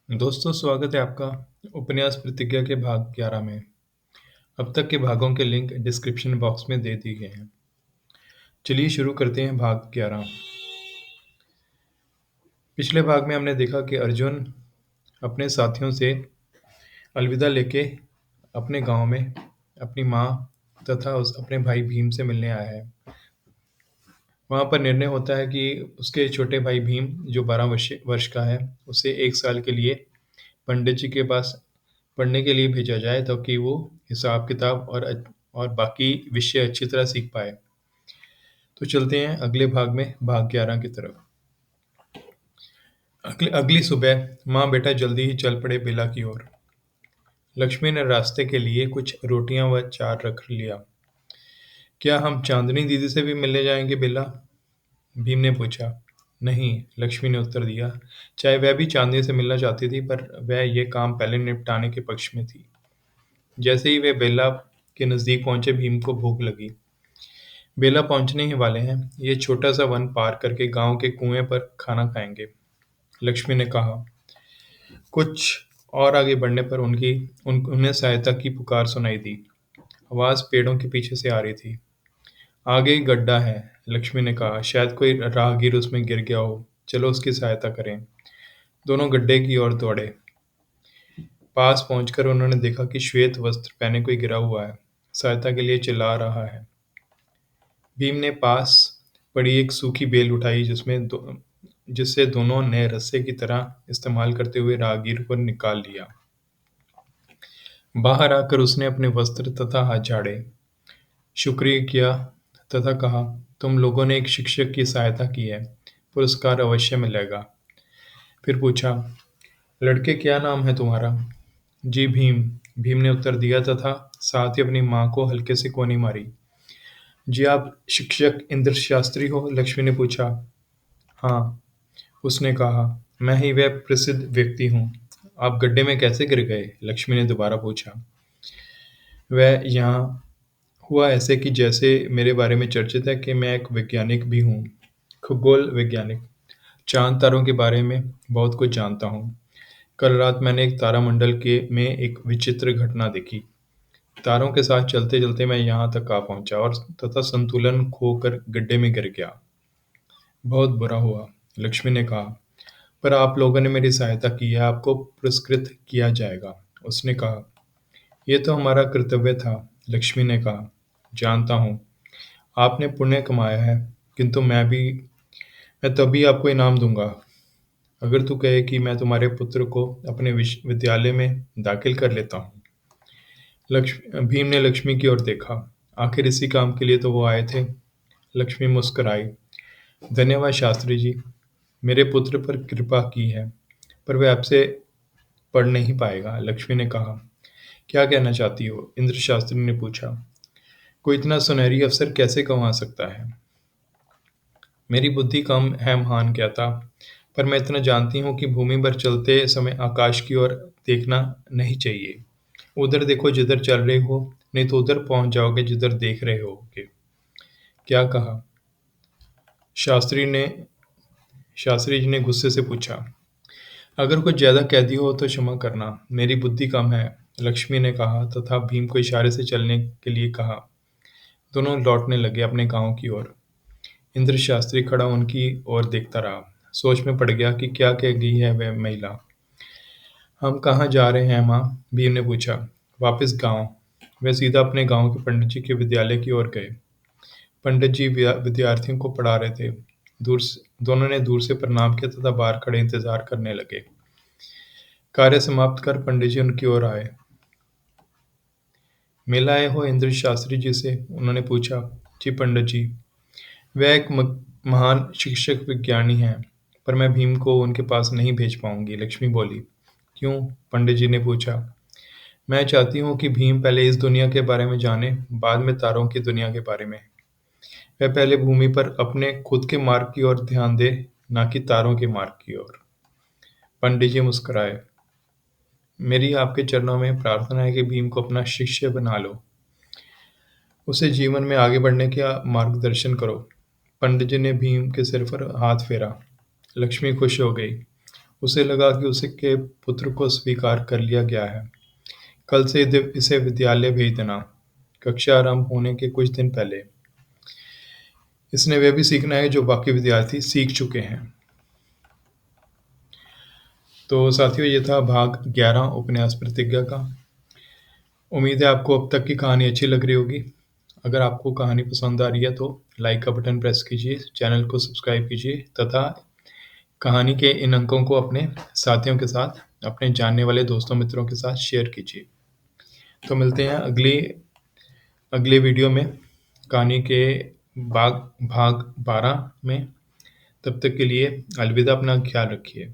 दोस्तों, स्वागत है आपका उपन्यास प्रतिज्ञा के भाग 11 में। अब तक के भागों के लिंक डिस्क्रिप्शन बॉक्स में दे दिए गए हैं। चलिए शुरू करते हैं भाग 11। पिछले भाग में हमने देखा कि अर्जुन अपने साथियों से अलविदा लेके अपने गांव में अपनी माँ तथा अपने भाई भीम से मिलने आया है। वहाँ पर निर्णय होता है कि उसके छोटे भाई भीम जो 12 वर्ष का है उसे 1 साल के लिए पंडित जी के पास पढ़ने के लिए भेजा जाए ताकि वो हिसाब किताब और बाकी विषय अच्छी तरह सीख पाए। तो चलते हैं अगले भाग में, भाग 11 की तरफ। अगली सुबह माँ बेटा जल्दी ही चल पड़े बेला की ओर। लक्ष्मी ने रास्ते के लिए कुछ रोटियां व चार रख लिया। क्या हम चांदनी दीदी से भी मिलने जाएंगे बेला? भीम ने पूछा। नहीं, लक्ष्मी ने उत्तर दिया। चाहे वह भी चांदनी से मिलना चाहती थी, पर वह ये काम पहले निपटाने के पक्ष में थी। जैसे ही वे बेला के नजदीक पहुंचे, भीम को भूख लगी। बेला पहुंचने ही वाले हैं, ये छोटा सा वन पार करके गांव के कुएं पर खाना खाएंगे, लक्ष्मी ने कहा। कुछ और आगे बढ़ने पर उन्हें सहायता की पुकार सुनाई दी। आवाज पेड़ों के पीछे से आ रही थी। आगे एक गड्ढा है, लक्ष्मी ने कहा। शायद कोई राहगीर उसमें गिर गया हो। चलो उसकी सहायता करें। दोनों गड्ढे की ओर दौड़े। पास पहुंचकर उन्होंने देखा कि श्वेत वस्त्र पहने कोई गिरा हुआ है, सहायता के लिए चिल्ला रहा है। भीम ने पास पड़ी एक सूखी बेल उठाई जिससे दोनों ने रस्से की तरह इस्तेमाल करते हुए राहगीर को निकाल लिया। बाहर आकर उसने अपने वस्त्र तथा हाथ झाड़े, शुक्रिया किया तथा कहा, तुम लोगों ने एक शिक्षक की सहायता की है, पुरस्कार अवश्य मिलेगा। फिर पूछा, लड़के क्या नाम है तुम्हारा? जी भीम, भीम ने उत्तर दिया तथा साथ ही अपनी माँ को हल्के से कोनी मारी। जी आप शिक्षक इंद्र शास्त्री हो? लक्ष्मी ने पूछा। हाँ, उसने कहा, मैं ही वह प्रसिद्ध व्यक्ति हूँ। आप गड्ढे में कैसे गिर गए? लक्ष्मी ने दोबारा पूछा। वह यहाँ हुआ ऐसे कि जैसे मेरे बारे में चर्चित है कि मैं एक वैज्ञानिक भी हूँ, खगोल वैज्ञानिक। चांद तारों के बारे में बहुत कुछ जानता हूँ। कल रात मैंने एक तारामंडल के में एक विचित्र घटना देखी। तारों के साथ चलते चलते मैं यहाँ तक आ पहुंचा और तथा संतुलन खोकर गड्ढे में गिर गया। बहुत बुरा हुआ, लक्ष्मी ने कहा, पर आप लोगों ने मेरी सहायता की है, आपको पुरस्कृत किया जाएगा, उसने कहा। यह तो हमारा कर्तव्य था, लक्ष्मी ने कहा। जानता हूँ, आपने पुण्य कमाया है, किंतु मैं तभी आपको इनाम दूंगा अगर तू कहे कि मैं तुम्हारे पुत्र को अपने विश्वविद्यालय में दाखिल कर लेता हूँ। भीम ने लक्ष्मी की ओर देखा। आखिर इसी काम के लिए तो वो आए थे। लक्ष्मी मुस्कुराई। धन्यवाद शास्त्री जी, मेरे पुत्र पर कृपा की है, पर वह आपसे पढ़ नहीं पाएगा, लक्ष्मी ने कहा। क्या कहना चाहती हो? इंद्र शास्त्री ने पूछा। कोई इतना सुनहरी अवसर कैसे गंवा सकता है? मेरी बुद्धि कम है महान क्या था, पर मैं इतना जानती हूँ कि भूमि पर चलते समय आकाश की ओर देखना नहीं चाहिए। उधर देखो जिधर चल रहे हो, नहीं तो उधर पहुंच जाओगे जिधर देख रहे होगे। क्या कहा? शास्त्री ने शास्त्री जी ने गुस्से से पूछा। अगर कुछ ज्यादा कह दिया हो तो क्षमा करना, मेरी बुद्धि कम है, लक्ष्मी ने कहा तथा भीम को इशारे से चलने के लिए कहा। दोनों लौटने लगे अपने गांव की ओर। इंद्र शास्त्री खड़ा उनकी ओर देखता रहा। सोच में पड़ गया कि क्या कह गई है वह महिला। हम कहाँ जा रहे हैं माँ? भीम ने पूछा। वापस गांव। वह सीधा अपने गांव के पंडित जी के विद्यालय की ओर गए। पंडित जी विद्यार्थियों को पढ़ा रहे थे। दोनों ने दूर से प्रणाम किया तथा बाहर खड़े इंतजार करने लगे। कार्य समाप्त कर पंडित जी उनकी ओर आए। मिल आए हो इंद्र शास्त्री जी से? उन्होंने पूछा। जी पंडित जी, वह एक महान शिक्षक विज्ञानी हैं, पर मैं भीम को उनके पास नहीं भेज पाऊंगी, लक्ष्मी बोली। क्यों? पंडित जी ने पूछा। मैं चाहती हूँ कि भीम पहले इस दुनिया के बारे में जाने, बाद में तारों की दुनिया के बारे में। वह पहले भूमि पर अपने खुद के मार्ग की ओर ध्यान दे, ना कि तारों के मार्ग की ओर। पंडित जी मुस्कुराए। मेरी आपके चरणों में प्रार्थना है कि भीम को अपना शिष्य बना लो, उसे जीवन में आगे बढ़ने का मार्गदर्शन करो। पंडित जी ने भीम के सिर पर हाथ फेरा। लक्ष्मी खुश हो गई। उसे लगा कि उसे के पुत्र को स्वीकार कर लिया गया है। कल से इसे विद्यालय भेज देना, कक्षा आरंभ होने के कुछ दिन पहले। इसने वह भी सीखना है जो बाकी विद्यार्थी सीख चुके हैं। तो साथियों, ये था भाग 11 उपन्यास प्रतिज्ञा का। उम्मीद है आपको अब तक की कहानी अच्छी लग रही होगी। अगर आपको कहानी पसंद आ रही है तो लाइक का बटन प्रेस कीजिए, चैनल को सब्सक्राइब कीजिए तथा कहानी के इन अंकों को अपने साथियों के साथ, अपने जानने वाले दोस्तों मित्रों के साथ शेयर कीजिए। तो मिलते हैं अगले वीडियो में कहानी के भाग 12 में। तब तक के लिए अलविदा, अपना ख्याल रखिए।